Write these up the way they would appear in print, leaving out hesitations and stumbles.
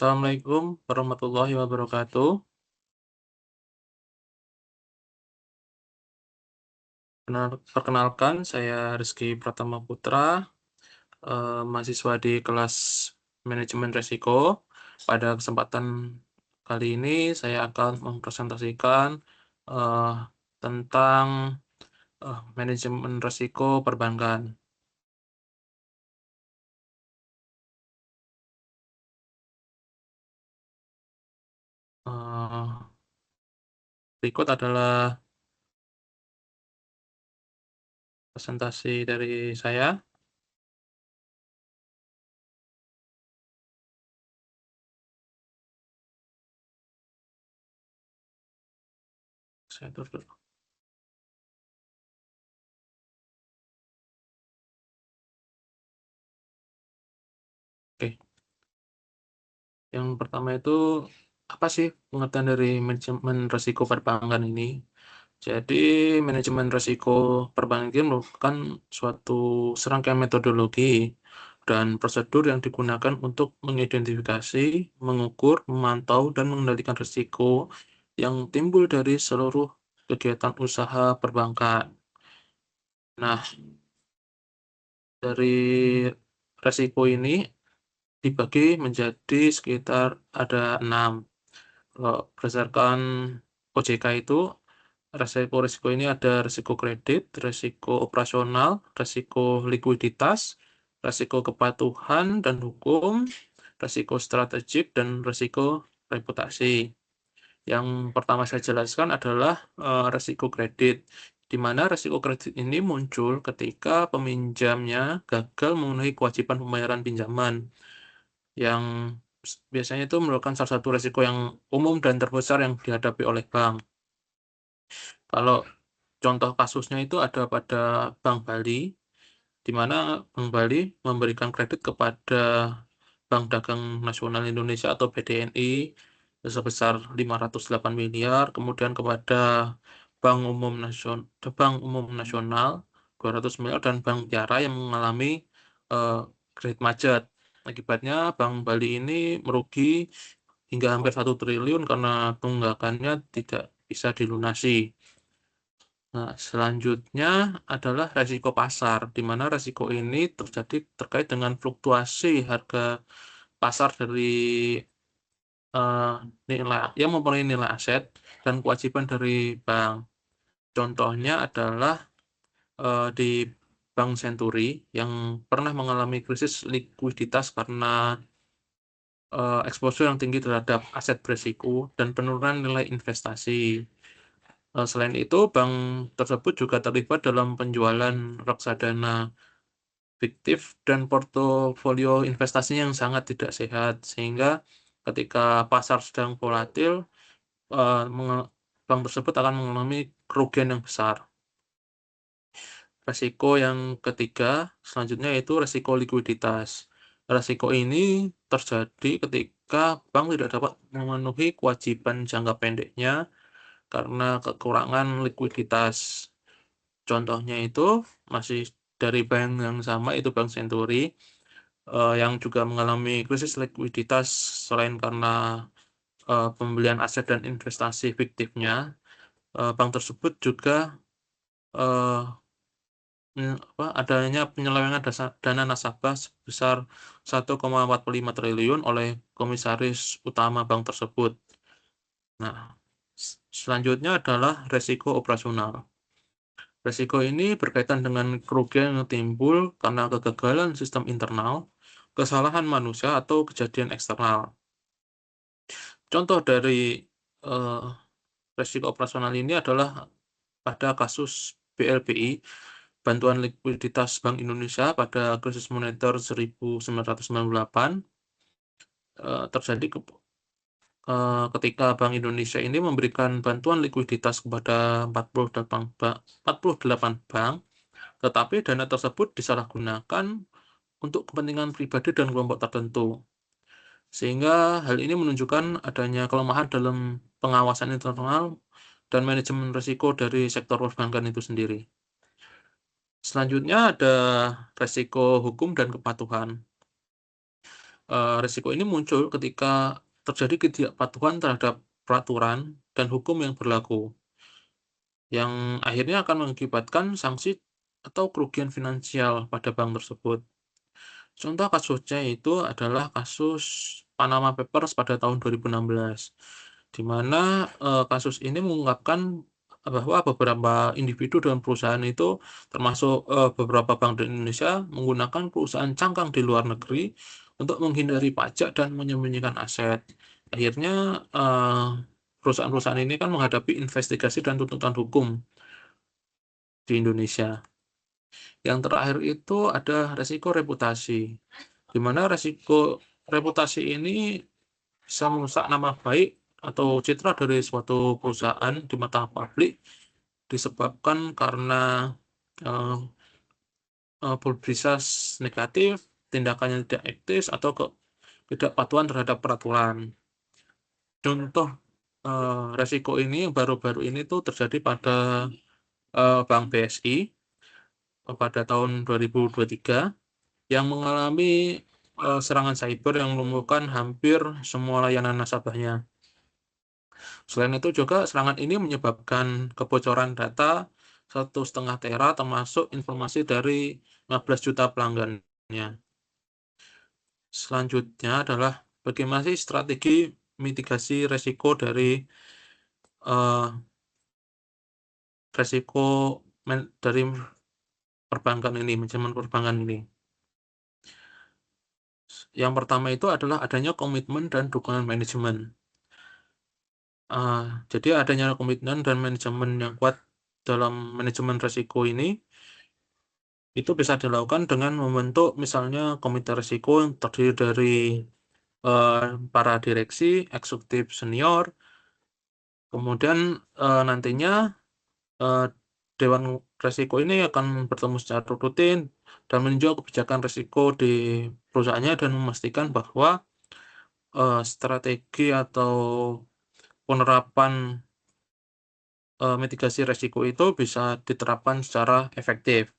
Assalamualaikum warahmatullahi wabarakatuh. Perkenalkan, saya Rizky Pratama Putra, mahasiswa di kelas Manajemen Resiko. Pada kesempatan kali ini, saya akan mempresentasikan eh, tentang manajemen resiko perbankan. Eh, Berikut adalah presentasi dari saya. Saya tutup. Oke, yang pertama itu apa sih pengertian dari manajemen risiko perbankan ini? Jadi, manajemen risiko perbankan ini merupakan suatu serangkaian metodologi dan prosedur yang digunakan untuk mengidentifikasi, mengukur, memantau, dan mengendalikan risiko yang timbul dari seluruh kegiatan usaha perbankan. Nah, dari risiko ini dibagi menjadi sekitar ada 6. Berdasarkan OJK itu, risiko-risiko ini ada risiko kredit, risiko operasional, risiko likuiditas, risiko kepatuhan dan hukum, risiko strategik, dan risiko reputasi. Yang pertama saya jelaskan adalah risiko kredit, di mana risiko kredit ini muncul ketika peminjamnya gagal memenuhi kewajiban pembayaran pinjaman, yang biasanya itu merupakan salah satu risiko yang umum dan terbesar yang dihadapi oleh bank. Kalau contoh kasusnya itu ada pada Bank Bali, di mana Bank Bali memberikan kredit kepada Bank Dagang Nasional Indonesia atau BDNI sebesar 508 miliar, kemudian kepada Bank Umum Nasional 200 miliar, dan Bank Tiara yang mengalami eh, kredit macet. Akibatnya Bank Bali ini merugi hingga hampir 1 triliun karena tunggakannya tidak bisa dilunasi. Nah, selanjutnya adalah resiko pasar, di mana resiko ini terjadi terkait dengan fluktuasi harga pasar dari eh, nilai yang mempunyai nilai aset dan kewajiban dari bank. Contohnya adalah di Bank Senturi yang pernah mengalami krisis likuiditas karena eksposur yang tinggi terhadap aset berisiko dan penurunan nilai investasi. Selain itu, bank tersebut juga terlibat dalam penjualan reksadana fiktif dan portofolio investasinya yang sangat tidak sehat, sehingga ketika pasar sedang volatil, eh, bank tersebut akan mengalami kerugian yang besar. Resiko yang ketiga selanjutnya yaitu resiko likuiditas. Resiko ini terjadi ketika bank tidak dapat memenuhi kewajiban jangka pendeknya karena kekurangan likuiditas. Contohnya itu masih dari bank yang sama, itu Bank Senturi, yang juga mengalami krisis likuiditas selain karena pembelian aset dan investasi fiktifnya. Bank tersebut juga eh, adanya penyelewengan dana nasabah sebesar 1,45 triliun oleh komisaris utama bank tersebut. Nah, selanjutnya adalah resiko operasional. Resiko ini berkaitan dengan kerugian yang timbul karena kegagalan sistem internal, kesalahan manusia, atau kejadian eksternal. Contoh dari eh, resiko operasional ini adalah pada kasus BLBI, Bantuan Likuiditas Bank Indonesia pada krisis moneter 1998, terjadi ketika Bank Indonesia ini memberikan bantuan likuiditas kepada 48 bank, tetapi dana tersebut disalahgunakan untuk kepentingan pribadi dan kelompok tertentu. Sehingga hal ini menunjukkan adanya kelemahan dalam pengawasan internal dan manajemen risiko dari sektor perbankan itu sendiri. Selanjutnya ada resiko hukum dan kepatuhan. Risiko ini muncul ketika terjadi ketidakpatuhan terhadap peraturan dan hukum yang berlaku, yang akhirnya akan mengakibatkan sanksi atau kerugian finansial pada bank tersebut. Contoh kasusnya itu adalah kasus Panama Papers pada tahun 2016, di mana kasus ini mengungkapkan bahwa beberapa individu dan perusahaan itu, termasuk beberapa bank di Indonesia, menggunakan perusahaan cangkang di luar negeri untuk menghindari pajak dan menyembunyikan aset. Akhirnya perusahaan-perusahaan ini kan menghadapi investigasi dan tuntutan hukum di Indonesia. Yang terakhir itu ada resiko reputasi, di mana resiko reputasi ini bisa merusak nama baik atau citra dari suatu perusahaan di mata publik disebabkan karena eh, publisitas negatif, tindakan yang tidak etis, atau ketidakpatuhan terhadap peraturan. Contoh resiko ini yang baru-baru ini tuh terjadi pada Bank BSI pada tahun 2023 yang mengalami serangan cyber yang melumpuhkan hampir semua layanan nasabahnya. Selain itu juga serangan ini menyebabkan kebocoran data 1,5 tera termasuk informasi dari 15 juta pelanggannya. Selanjutnya adalah bagaimana sih strategi mitigasi resiko dari resiko dari perbankan ini, manajemen perbankan ini. Yang pertama itu adalah adanya komitmen dan dukungan manajemen. Jadi adanya komitmen dan manajemen yang kuat dalam manajemen risiko ini itu bisa dilakukan dengan membentuk misalnya komite risiko yang terdiri dari para direksi, eksekutif senior, kemudian nantinya Dewan Risiko ini akan bertemu secara rutin dan meninjau kebijakan risiko di perusahaannya dan memastikan bahwa strategi atau penerapan mitigasi risiko itu bisa diterapkan secara efektif.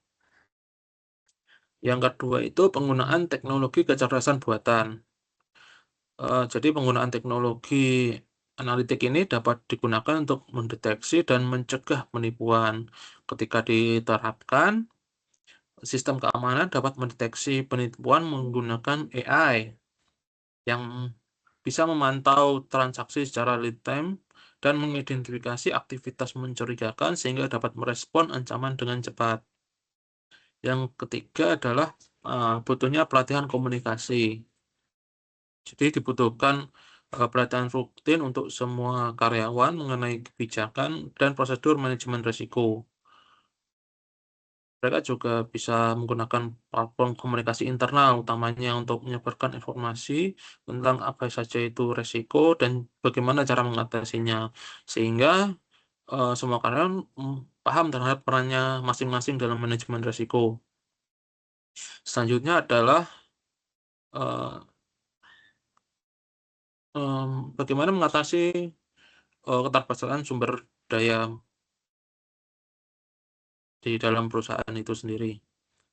Yang kedua itu penggunaan teknologi kecerdasan buatan. Jadi penggunaan teknologi analitik ini dapat digunakan untuk mendeteksi dan mencegah penipuan. Ketika diterapkan, sistem keamanan dapat mendeteksi penipuan menggunakan AI yang bisa memantau transaksi secara real time dan mengidentifikasi aktivitas mencurigakan sehingga dapat merespon ancaman dengan cepat. Yang ketiga adalah butuhnya pelatihan komunikasi. Jadi dibutuhkan pelatihan rutin untuk semua karyawan mengenai kebijakan dan prosedur manajemen risiko. Mereka juga bisa menggunakan platform komunikasi internal, utamanya untuk menyebarkan informasi tentang apa saja itu risiko dan bagaimana cara mengatasinya, sehingga semua karyawan paham terhadap perannya masing-masing dalam manajemen risiko. Selanjutnya adalah bagaimana mengatasi keterbatasan sumber daya di dalam perusahaan itu sendiri.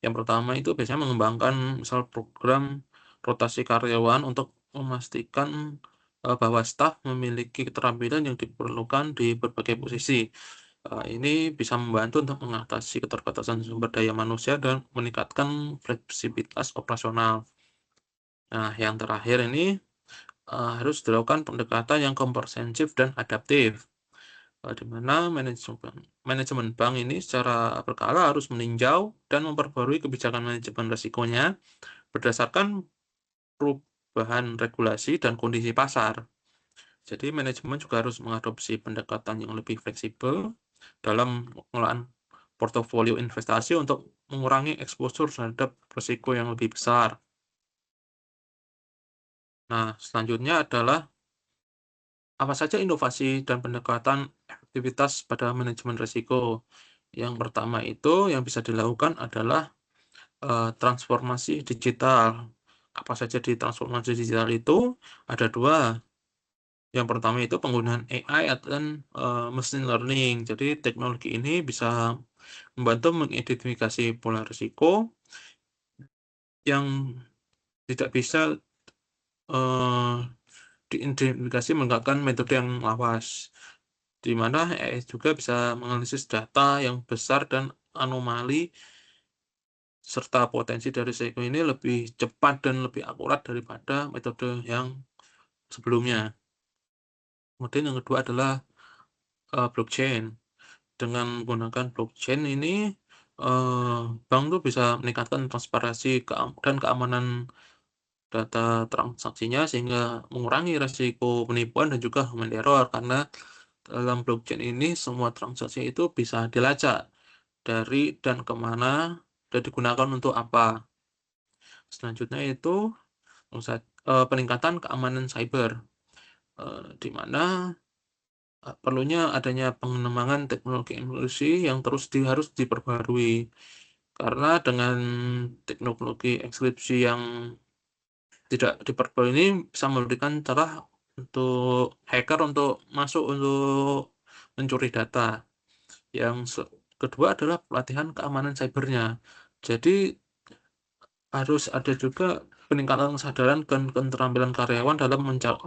Yang pertama itu biasanya mengembangkan misal program rotasi karyawan untuk memastikan bahwa staf memiliki keterampilan yang diperlukan di berbagai posisi. Ini bisa membantu untuk mengatasi keterbatasan sumber daya manusia dan meningkatkan fleksibilitas operasional. Nah, yang terakhir ini harus dilakukan pendekatan yang komprehensif dan adaptif, di mana manajemen bank ini secara berkala harus meninjau dan memperbarui kebijakan manajemen risikonya berdasarkan perubahan regulasi dan kondisi pasar. Jadi manajemen juga harus mengadopsi pendekatan yang lebih fleksibel dalam pengelolaan portofolio investasi untuk mengurangi eksposur terhadap risiko yang lebih besar. Nah, selanjutnya adalah apa saja inovasi dan pendekatan efektivitas pada manajemen risiko. Yang pertama itu yang bisa dilakukan adalah transformasi digital. Apa saja di transformasi digital itu? Ada dua. Yang pertama itu penggunaan AI dan machine learning. Jadi teknologi ini bisa membantu mengidentifikasi pola risiko yang tidak bisa eee, diidentifikasi menggunakan metode yang lawas, di mana AI juga bisa menganalisis data yang besar dan anomali serta potensi dari risiko ini lebih cepat dan lebih akurat daripada metode yang sebelumnya. Kemudian yang kedua adalah blockchain. Dengan menggunakan blockchain ini, bank tuh bisa meningkatkan transparansi dan keamanan data transaksinya sehingga mengurangi resiko penipuan dan juga human error, karena dalam blockchain ini semua transaksi itu bisa dilacak dari dan kemana dan digunakan untuk apa. Selanjutnya itu peningkatan keamanan cyber, di mana perlunya adanya pengembangan teknologi inklusi yang harus diperbarui. Karena dengan teknologi enkripsi yang tidak diperbarui ini bisa memberikan celah untuk hacker untuk masuk untuk mencuri data. Kedua adalah pelatihan keamanan cybernya. Jadi harus ada juga peningkatan kesadaran dan keterampilan karyawan dalam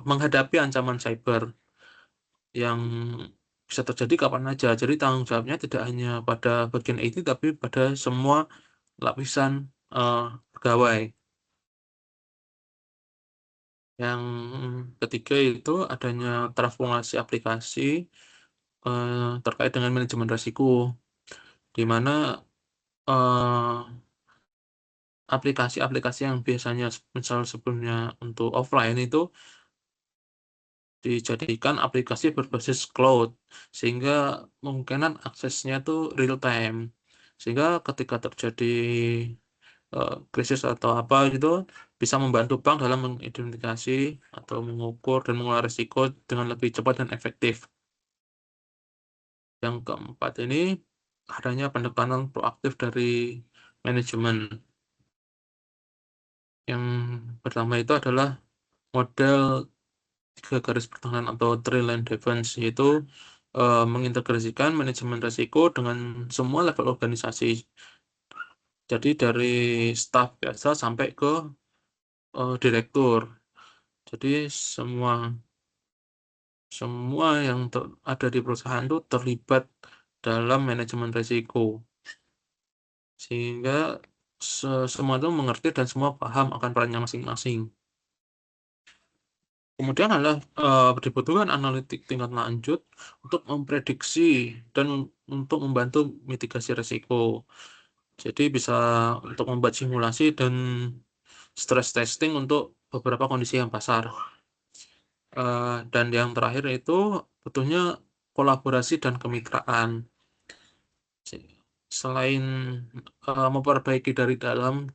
menghadapi ancaman cyber yang bisa terjadi kapan aja. Jadi tanggung jawabnya tidak hanya pada bagian IT tapi pada semua lapisan pegawai. Yang ketiga itu adanya transformasi aplikasi terkait dengan manajemen risiko, di mana aplikasi-aplikasi yang biasanya misal sebelumnya untuk offline itu dijadikan aplikasi berbasis cloud, sehingga kemungkinan aksesnya tuh real time. Sehingga ketika terjadi krisis atau apa gitu, bisa membantu bank dalam mengidentifikasi atau mengukur dan mengelola risiko dengan lebih cepat dan efektif. Yang keempat ini adanya pendekatan proaktif dari manajemen. Yang pertama itu adalah model tiga garis pertahanan atau three line defense, yaitu mengintegrasikan manajemen risiko dengan semua level organisasi. Jadi dari staf biasa sampai ke direktur. Jadi semua semua yang ada di perusahaan itu terlibat dalam manajemen risiko, sehingga semua itu mengerti dan semua paham akan perannya masing-masing. Kemudian adalah dibutuhkan analitik tingkat lanjut untuk memprediksi dan untuk membantu mitigasi risiko. Jadi bisa untuk membuat simulasi dan stress testing untuk beberapa kondisi yang pasar. Dan yang terakhir itu butuhnya kolaborasi dan kemitraan. Selain memperbaiki dari dalam,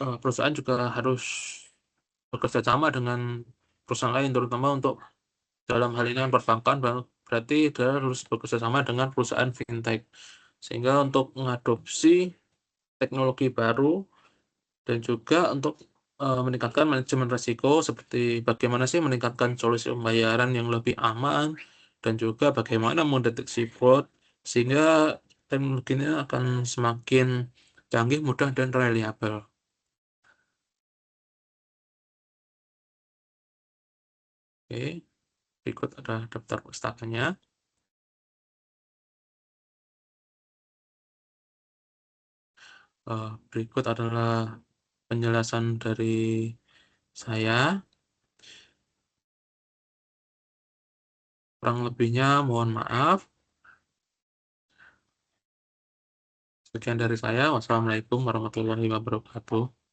perusahaan juga harus bekerja sama dengan perusahaan lain, terutama untuk dalam hal ini kan perbankan, berarti dia harus bekerja sama dengan perusahaan fintech. Sehingga untuk mengadopsi teknologi baru dan juga untuk meningkatkan manajemen risiko, seperti bagaimana sih meningkatkan solusi pembayaran yang lebih aman dan juga bagaimana mendeteksi fraud, sehingga teknologinya akan semakin canggih, mudah, dan reliable. Oke, berikut ada daftar pustakanya. Berikut adalah penjelasan dari saya. Kurang lebihnya mohon maaf. Sekian dari saya. Wassalamualaikum warahmatullahi wabarakatuh.